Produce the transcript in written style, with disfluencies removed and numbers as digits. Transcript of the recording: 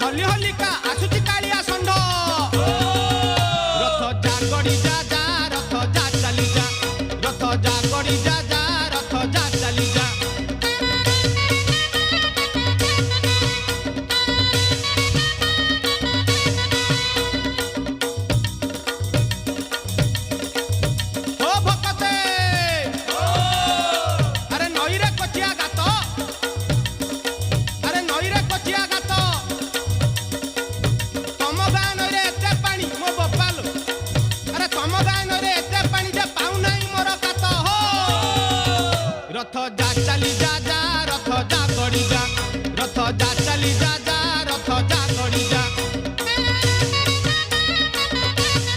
हली हलिका आसुची कालिया षंढ रथ जा गड़ी जा जा रथ जा चली जा रथ जा गड़ी जा जा रथ जा चली जा रथ जा चली जा जा